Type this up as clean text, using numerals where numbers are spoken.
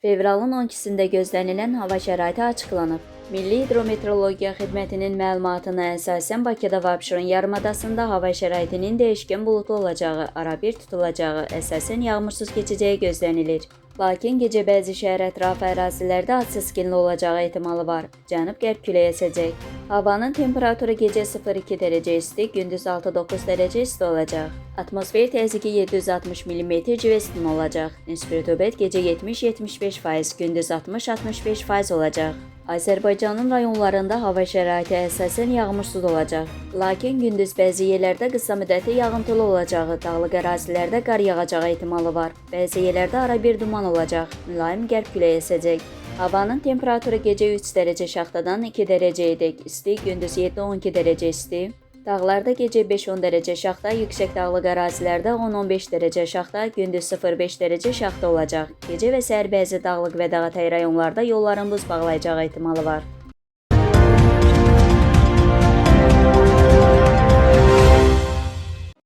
Fevralın 12-sində gözlənilən hava şəraiti açıqlanıb. Milli Hidrometeorologiya Xidmətinin məlumatına əsasən Bakıda və Abşeron yarımadasında hava şəraitinin dəyişkən buludlu olacağı, arabir tutulacağı, əsasən yağmursuz keçəcəyi gözlənilir. Lakin gecə bəzi şəhər ətrafı ərazilərdə az-siskinli olacağı ehtimalı var. Cənub-qərb küləyi əsəcək. Havanın temperaturu gecə 0-2 dərəcə isti, gündüz 6-9 dərəcə isti olacaq. Atmosfer təzyiqi 760 mm civestin olacaq. Nisbi rütubət gecə 70-75%, gündüz 60-65% olacaq. Azərbaycanın rayonlarında hava şəraiti əsasən yağmursuz olacaq. Lakin gündüz bəzi yerlərdə qısa müddətli yağıntılı olacağı, dağlıq ərazilərdə qar yağacağı ehtimalı var. Bəzi yerlərdə arabir duman olacaq. Mülayim qərb küləyi əsəcək. Havanın temperaturu gecə 3 dərəcə şaxtadan 2 dərəcəyədək isti, gündüz 7-12 dərəcə isti. Dağlarda gecə 5-10 dərəcə şaxta, yüksək dağlıq ərazilərdə 10-15 dərəcə şaxta, gündüz 0-5 dərəcə şaxta olacaq. Gecə və səhər bəzi dağlıq və dağətəyi rayonlarda yolların buz bağlayacağı ehtimalı var.